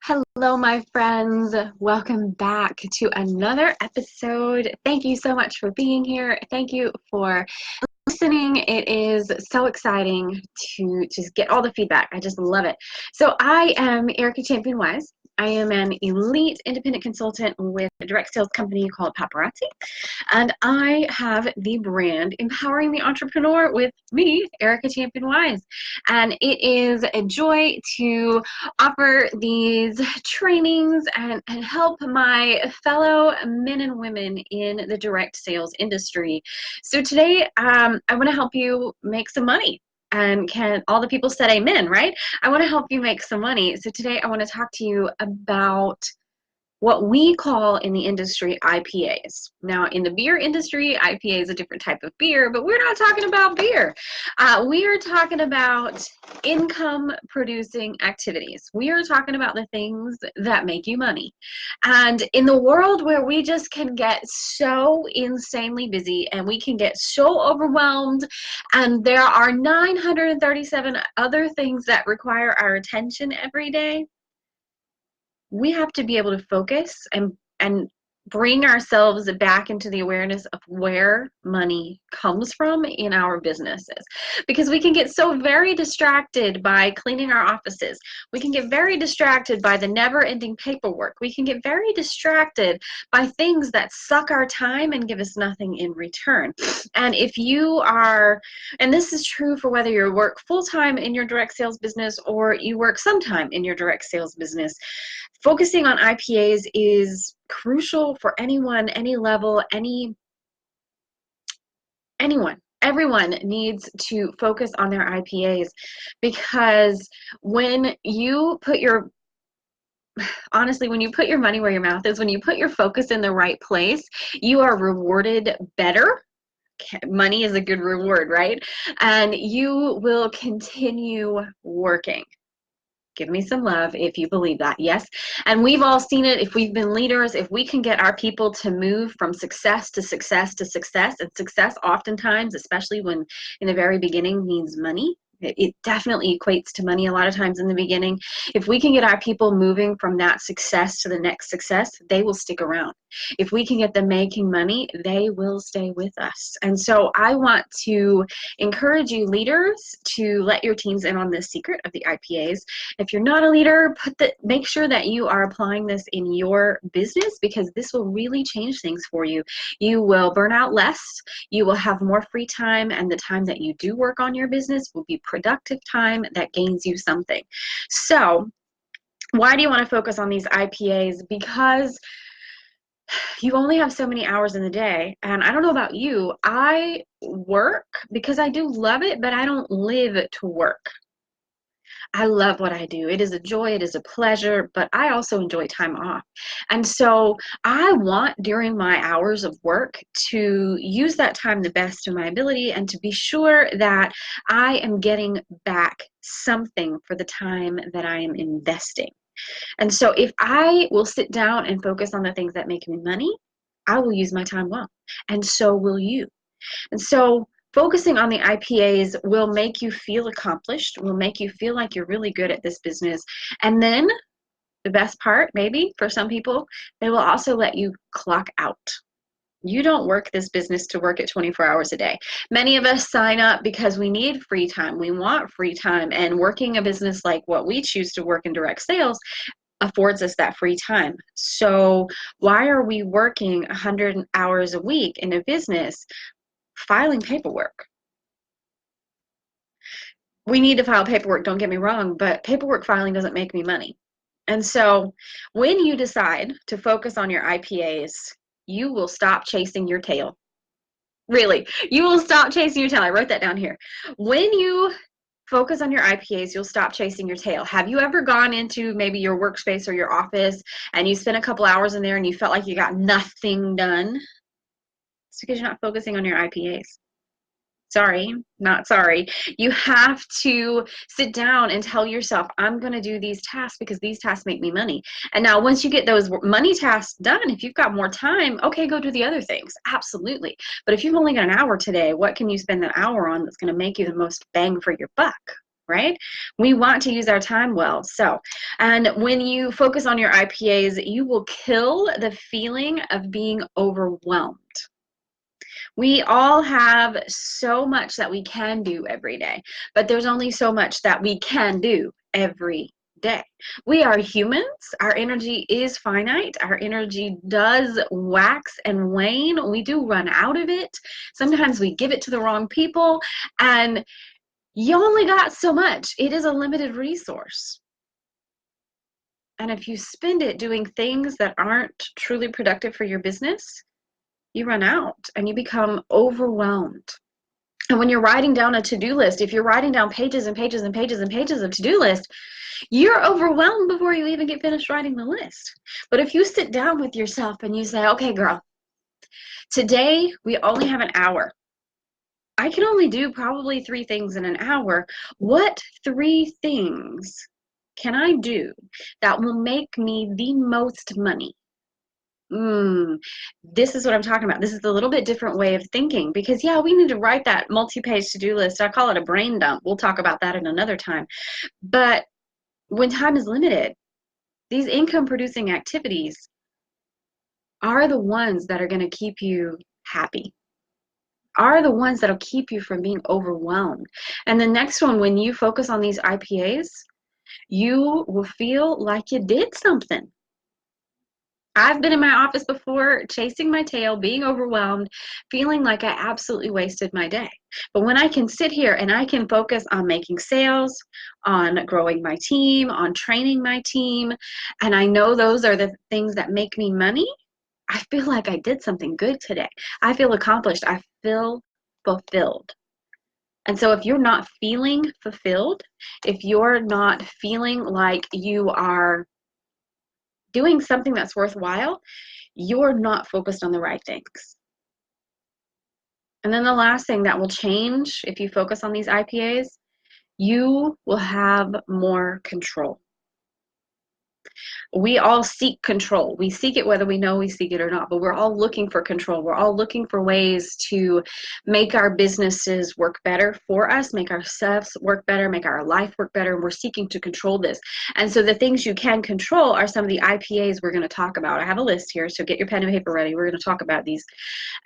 Hello, my friends. Welcome back to another episode. Thank you so much for being here. Thank you for listening. It is so exciting to just get all the feedback. I just love it. So I am Erica Champion Wise. I am an elite independent consultant with a direct sales company called Paparazzi. And I have the brand Empowering the Entrepreneur with me, Erica Champion Wise. And it is a joy to offer these trainings and help my fellow men and women in the direct sales industry. So today, I want to help you make some money. And can all the people said amen, right? I want to help you make some money. So today I want to talk to you about what we call in the industry IPAs. Now, in the beer industry, IPA is a different type of beer, but we're not talking about beer. We are talking about income producing activities. We are talking about the things that make you money. And in the world where we just can get so insanely busy and we can get so overwhelmed, and there are 937 other things that require our attention every day, we have to be able to focus and bring ourselves back into the awareness of where money comes from in our businesses, because we can get so very distracted by cleaning our offices. We can get very distracted by the never-ending paperwork. We can get very distracted by things that suck our time and give us nothing in return. And if you are, and this is true for whether you work full-time in your direct sales business or you work sometime in your direct sales business, focusing on IPAs is crucial for anyone, any level, anyone. Everyone needs to focus on their IPAs, because when you put your, honestly, when you put your money where your mouth is, when you put your focus in the right place, you are rewarded better. Money is a good reward, right? And you will continue working. Give me some love if you believe that. Yes. And we've all seen it. If we've been leaders, if we can get our people to move from success to success to success, and success oftentimes, especially when in the very beginning, means money. It definitely equates to money a lot of times in the beginning. If we can get our people moving from that success to the next success, they will stick around. If we can get them making money, they will stay with us. And so I want to encourage you leaders to let your teams in on this secret of the IPAs. If you're not a leader, make sure that you are applying this in your business, because this will really change things for you. You will burn out less, you will have more free time, and the time that you do work on your business will be productive time that gains you something. So why do you want to focus on these IPAs? Because you only have so many hours in the day. And I don't know about you, I work because I do love it, but I don't live to work. I love what I do. It is a joy, it is a pleasure, but I also enjoy time off. And so I want during my hours of work to use that time the best of my ability and to be sure that I am getting back something for the time that I am investing. And so if I will sit down and focus on the things that make me money, I will use my time well, and so will you. And so focusing on the IPAs will make you feel accomplished, will make you feel like you're really good at this business. And then the best part, maybe for some people, they will also let you clock out. You don't work this business to work it 24 hours a day. Many of us sign up because we need free time. We want free time. And working a business like what we choose to work in direct sales affords us that free time. So why are we working 100 hours a week in a business filing paperwork? We need to file paperwork, don't get me wrong, but paperwork filing doesn't make me money. And so when you decide to focus on your IPAs, you will stop chasing your tail. Really, you will stop chasing your tail. I wrote that down here. When you focus on your IPAs, you'll stop chasing your tail. Have you ever gone into maybe your workspace or your office and you spent a couple hours in there and you felt like you got nothing done? It's because you're not focusing on your IPAs. Sorry, not sorry. You have to sit down and tell yourself, I'm going to do these tasks because these tasks make me money. And now once you get those money tasks done, if you've got more time, okay, go do the other things. Absolutely. But if you've only got an hour today, what can you spend that hour on that's going to make you the most bang for your buck? right? We want to use our time well. So, and when you focus on your IPAs, you will kill the feeling of being overwhelmed. We all have so much that we can do every day, but there's only so much that we can do every day. We are humans. Our energy is finite. Our energy does wax and wane. We do run out of it. Sometimes we give it to the wrong people, and you only got so much. It is a limited resource. And if you spend it doing things that aren't truly productive for your business, you run out and you become overwhelmed. And when you're writing down a to-do list, if you're writing down pages and pages and pages and pages of to-do list, you're overwhelmed before you even get finished writing the list. But if you sit down with yourself and you say, okay, girl, today we only have an hour. I can only do probably 3 things in an hour. What 3 things can I do that will make me the most money? This is what I'm talking about. This is a little bit different way of thinking because, yeah, we need to write that multi-page to-do list. I call it a brain dump. We'll talk about that in another time. But when time is limited, these income-producing activities are the ones that are going to keep you happy, are the ones that'll keep you from being overwhelmed. And the next one, when you focus on these IPAs, you will feel like you did something. I've been in my office before, chasing my tail, being overwhelmed, feeling like I absolutely wasted my day. But when I can sit here and I can focus on making sales, on growing my team, on training my team, and I know those are the things that make me money, I feel like I did something good today. I feel accomplished. I feel fulfilled. And so if you're not feeling fulfilled, if you're not feeling like you are doing something that's worthwhile, you're not focused on the right things. And then the last thing that will change if you focus on these IPAs, you will have more control. We all seek control. We seek it whether we know we seek it or not, but we're all looking for control. We're all looking for ways to make our businesses work better for us, make ourselves work better, make our life work better, and we're seeking to control this. And so the things you can control are some of the IPAs we're going to talk about. I have a list here, so get your pen and paper ready. We're going to talk about these.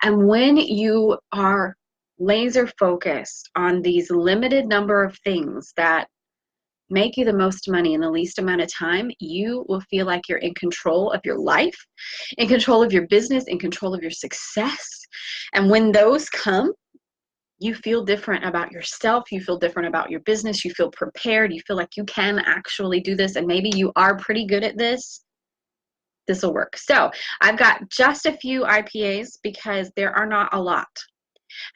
And when you are laser focused on these limited number of things that make you the most money in the least amount of time, you will feel like you're in control of your life, in control of your business, in control of your success. And when those come, you feel different about yourself, you feel different about your business, you feel prepared, you feel like you can actually do this, and maybe you are pretty good at this. This will work. So I've got just a few IPAs because there are not a lot.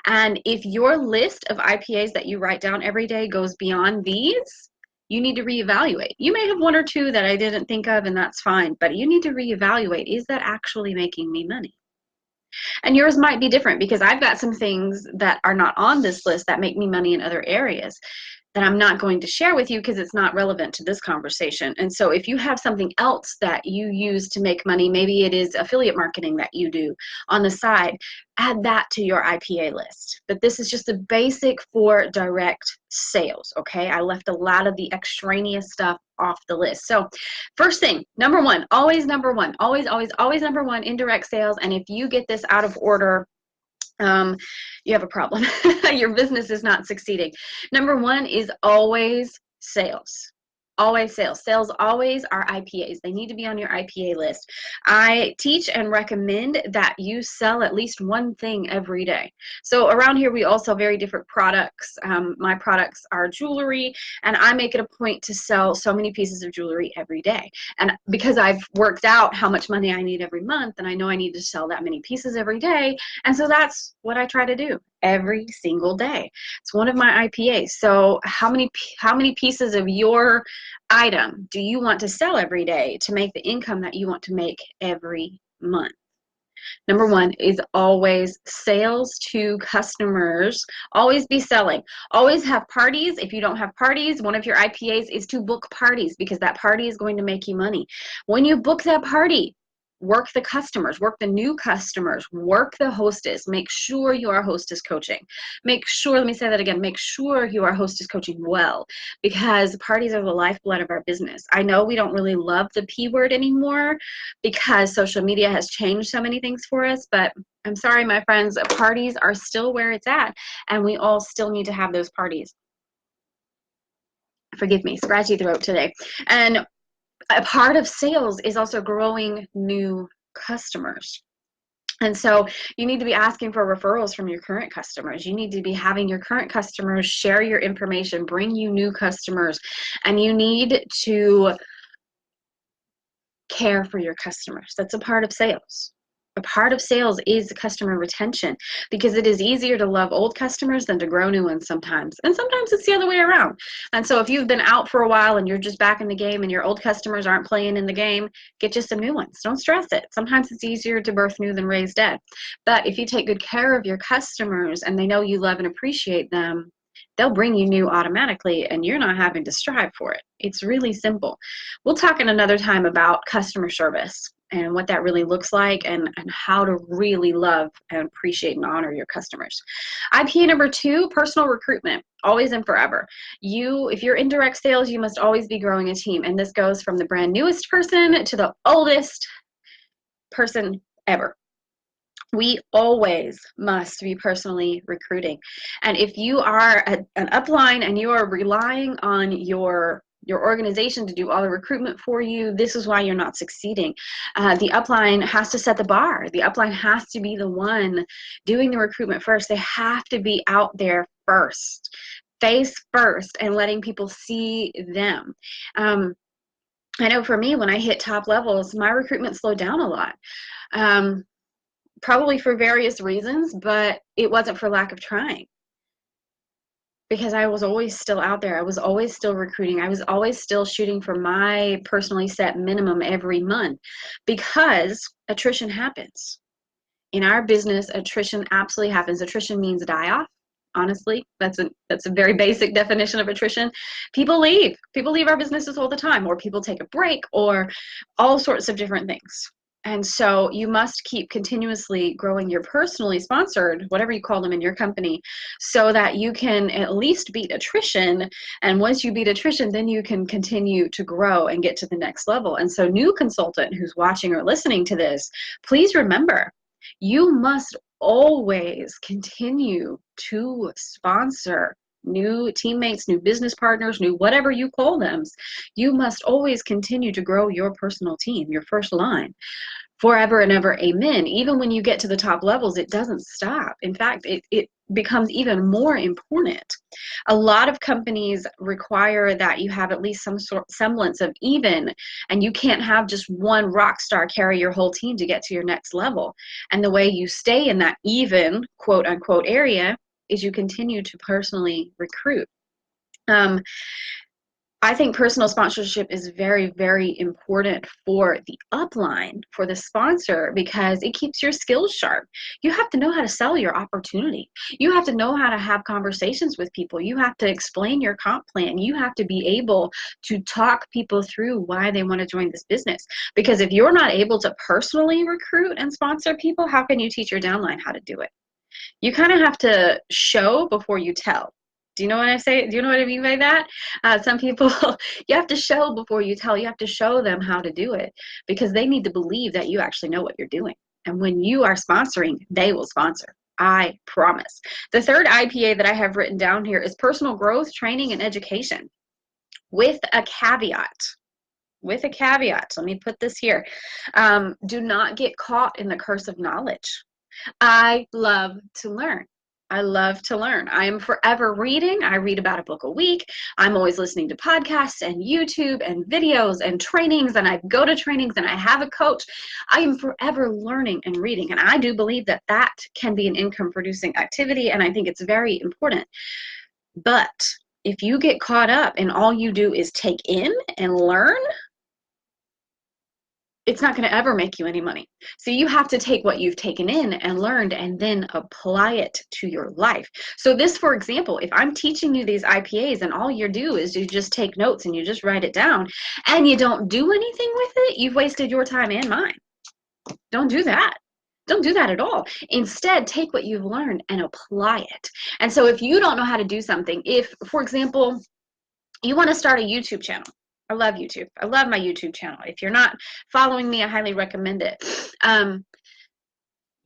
And if your list of IPAs that you write down every day goes beyond these, you need to reevaluate. You may have 1 or 2 that I didn't think of, and that's fine, but you need to reevaluate. Is that actually making me money? And yours might be different because I've got some things that are not on this list that make me money in other areas that I'm not going to share with you because it's not relevant to this conversation. And so if you have something else that you use to make money, maybe it is affiliate marketing that you do on the side, add that to your IPA list. But this is just the basic for direct sales, okay? I left a lot of the extraneous stuff off the list. So first thing, number 1, always number 1, always, always, always number 1, indirect sales. And if you get this out of order, you have a problem. Your business is not succeeding. Number 1 is always sales. Always sales. Sales always are IPAs. They need to be on your IPA list. I teach and recommend that you sell at least one thing every day. So around here, we also have very different products. My products are jewelry, and I make it a point to sell so many pieces of jewelry every day. And because I've worked out how much money I need every month, and I know I need to sell that many pieces every day, and so that's what I try to do every single day. It's one of my IPAs. So how many pieces of your item do you want to sell every day to make the income that you want to make every month? Number 1 is always sales to customers. Always be selling. Always have parties. If you don't have parties, one of your IPAs is to book parties because that party is going to make you money. When you book that party, work the customers, work the new customers, work the hostess. Make sure you are hostess coaching. Make sure, let me say that again, make sure you are hostess coaching well, because parties are the lifeblood of our business. I know we don't really love the P word anymore because social media has changed so many things for us, but I'm sorry, my friends, parties are still where it's at, and we all still need to have those parties. Forgive me, scratchy throat today. And a part of sales is also growing new customers. And so you need to be asking for referrals from your current customers. You need to be having your current customers share your information, bring you new customers, and you need to care for your customers. That's a part of sales. A part of sales is customer retention, because it is easier to love old customers than to grow new ones sometimes. And sometimes it's the other way around. And so if you've been out for a while and you're just back in the game and your old customers aren't playing in the game, get you some new ones. Don't stress it. Sometimes it's easier to birth new than raise dead. But if you take good care of your customers and they know you love and appreciate them, they'll bring you new automatically, and you're not having to strive for it. It's really simple. We'll talk in another time about customer service and what that really looks like, and how to really love and appreciate and honor your customers. IPA number 2, personal recruitment, always and forever. If you're in direct sales, you must always be growing a team. And this goes from the brand newest person to the oldest person ever. We always must be personally recruiting. And if you are an upline and you are relying on your organization to do all the recruitment for you, this is why you're not succeeding. The upline has to set the bar. The upline has to be the one doing the recruitment first. They have to be out there first, face first, and letting people see them. I know for me, when I hit top levels, my recruitment slowed down a lot. Probably for various reasons, but it wasn't for lack of trying, because I was always still out there. I was always still recruiting. I was always still shooting for my personally set minimum every month, because attrition happens. In our business, attrition absolutely happens. Attrition means die off. Honestly, that's a very basic definition of attrition. People leave. People leave our businesses all the time, or people take a break, or all sorts of different things. And so you must keep continuously growing your personally sponsored, whatever you call them in your company, so that you can at least beat attrition. And once you beat attrition, then you can continue to grow and get to the next level. And so, new consultant who's watching or listening to this, please remember, you must always continue to sponsor new teammates, new business partners, new whatever you call them. You must always continue to grow your personal team, your first line, forever and ever. Amen. Even when you get to the top levels, it doesn't stop. In fact, it becomes even more important. A lot of companies require that you have at least some semblance of even, and you can't have just one rock star carry your whole team to get to your next level. And the way you stay in that even, quote unquote, area is you continue to personally recruit. I think personal sponsorship is very, very important for the upline, for the sponsor, because it keeps your skills sharp. You have to know how to sell your opportunity. You have to know how to have conversations with people. You have to explain your comp plan. You have to be able to talk people through why they want to join this business. Because if you're not able to personally recruit and sponsor people, how can you teach your downline how to do it? You kind of have to show before you tell. Do you know what I say? Do you know what I mean by that? Some people, you have to show before you tell. You have to show them how to do it, because they need to believe that you actually know what you're doing. And when you are sponsoring, they will sponsor. I promise. The third IPA that I have written down here is personal growth, training, and education, with a caveat. With a caveat. Let me put this here. Do not get caught in the curse of knowledge. I love to learn. I love to learn. I am forever reading. I read about a book a week. I'm always listening to podcasts and YouTube and videos and trainings, and I go to trainings and I have a coach. I am forever learning and reading, and I do believe that that can be an income producing activity, and I think it's very important. But if you get caught up and all you do is take in and learn, it's not going to ever make you any money. So you have to take what you've taken in and learned and then apply it to your life. So this, for example, if I'm teaching you these IPAs and all you do is you just take notes and you just write it down and you don't do anything with it, you've wasted your time and mine. Don't do that. Don't do that at all. Instead, take what you've learned and apply it. And so if you don't know how to do something, if, for example, you want to start a YouTube channel. I love YouTube. I love my YouTube channel. If you're not following me, I highly recommend it.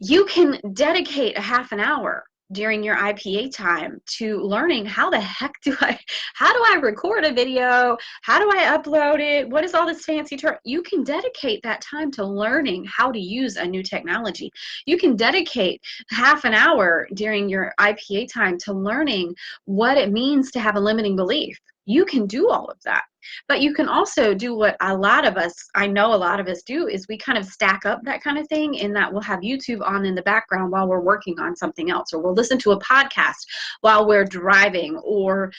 You can dedicate a half an hour during your IPA time to learning how do I record a video? How do I upload it? What is all this fancy term? You can dedicate that time to learning how to use a new technology. You can dedicate half an hour during your IPA time to learning what it means to have a limiting belief. You can do all of that. But you can also do what I know a lot of us do, is we kind of stack up that kind of thing, in that we'll have YouTube on in the background while we're working on something else, or we'll listen to a podcast while we're driving, or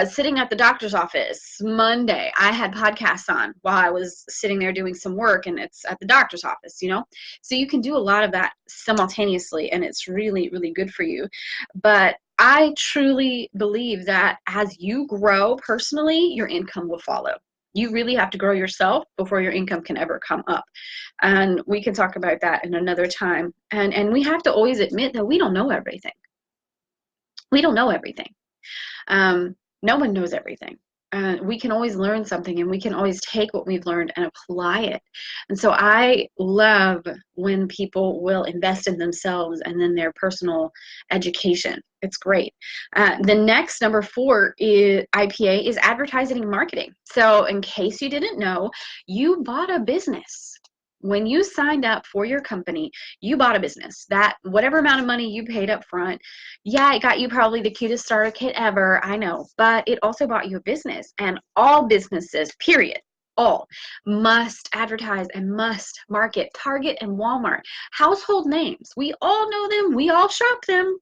sitting at the doctor's office. Monday, I had podcasts on while I was sitting there doing some work, and it's at the doctor's office, So you can do a lot of that simultaneously, and it's really, really good for you. But I truly believe that as you grow personally, your income will follow. You really have to grow yourself before your income can ever come up. And we can talk about that in another time. And we have to always admit that we don't know everything. We don't know everything. No one knows everything. We can always learn something, and we can always take what we've learned and apply it. And so I love when people will invest in themselves and in their personal education. It's great. The next, number 4 is IPA, is advertising and marketing. So in case you didn't know, you bought a business. When you signed up for your company, you bought a business. That whatever amount of money you paid up front, yeah, it got you probably the cutest starter kit ever, I know, but it also bought you a business. And all businesses, period, all, must advertise and must market. Target and Walmart, household names. We all know them. We all shop them.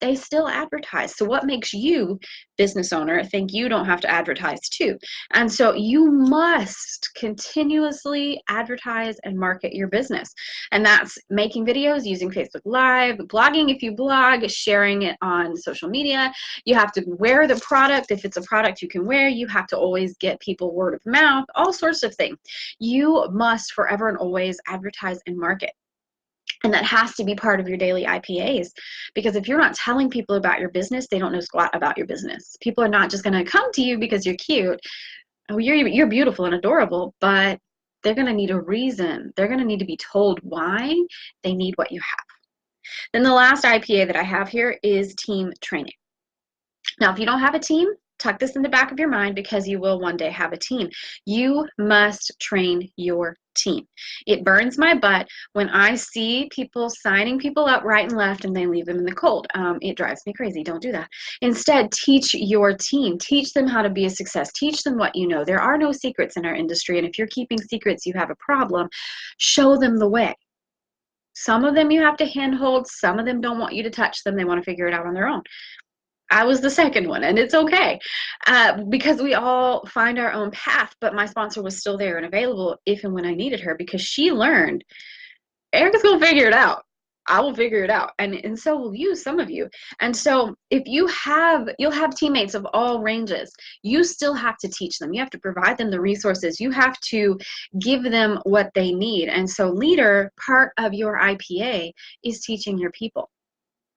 They still advertise. So what makes you, business owner, think you don't have to advertise too? And so you must continuously advertise and market your business. And that's making videos, using Facebook Live, blogging if you blog, sharing it on social media. You have to wear the product. If it's a product you can wear, you have to always get people word of mouth, all sorts of things. You must forever and always advertise and market. And that has to be part of your daily IPAs, because if you're not telling people about your business, they don't know squat about your business. People are not just going to come to you because you're cute. Oh, you're beautiful and adorable, but they're going to need a reason. They're going to need to be told why they need what you have. Then the last IPA that I have here is team training. Now, if you don't have a team, tuck this in the back of your mind, because you will one day have a team. You must train your team. It burns my butt when I see people signing people up right and left and they leave them in the cold. It drives me crazy. Don't do that. Instead, teach your team. Teach them how to be a success. Teach them what you know. There are no secrets in our industry, and if you're keeping secrets, you have a problem. Show them the way. Some of them you have to handhold. Some of them don't want you to touch them. They want to figure it out on their own. I was the second one, and it's okay, because we all find our own path. But my sponsor was still there and available if and when I needed her, because she learned, Erica's gonna figure it out. I will figure it out, and so will you, some of you. And so if you'll have teammates of all ranges. You still have to teach them. You have to provide them the resources. You have to give them what they need. And so leader, part of your IPA is teaching your people.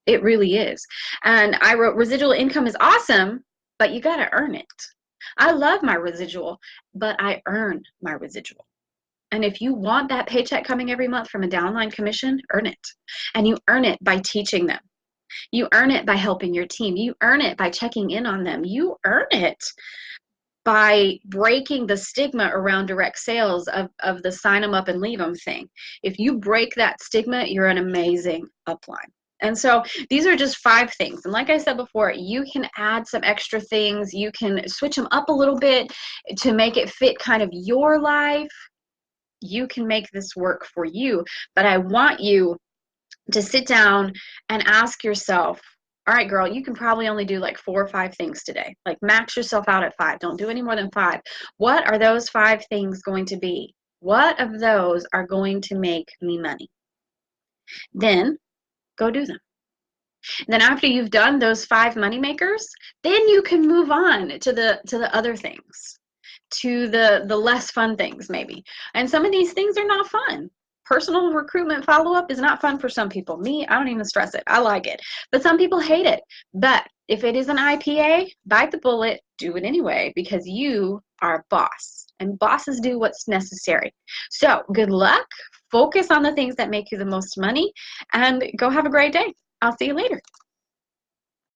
It really is. And I wrote, residual income is awesome, but you got to earn it. I love my residual, but I earn my residual. And if you want that paycheck coming every month from a downline commission, earn it. And you earn it by teaching them. You earn it by helping your team. You earn it by checking in on them. You earn it by breaking the stigma around direct sales of the sign them up and leave them thing. If you break that stigma, you're an amazing upline. And so these are just 5 things. And like I said before, you can add some extra things. You can switch them up a little bit to make it fit kind of your life. You can make this work for you. But I want you to sit down and ask yourself, all right, girl, you can probably only do like 4 or 5 things today. Like max yourself out at 5. Don't do any more than 5. What are those 5 things going to be? What of those are going to make me money? Then go do them. And then after you've done those 5 money makers, then you can move on to the other things, to the less fun things maybe. And some of these things are not fun. personal recruitment follow-up is not fun for some people. Me, I don't even stress it. I like it. But some people hate it. But if it is an IPA, bite the bullet, do it anyway, because you are a boss. And bosses do what's necessary. So good luck. Focus on the things that make you the most money. And go have a great day. I'll see you later.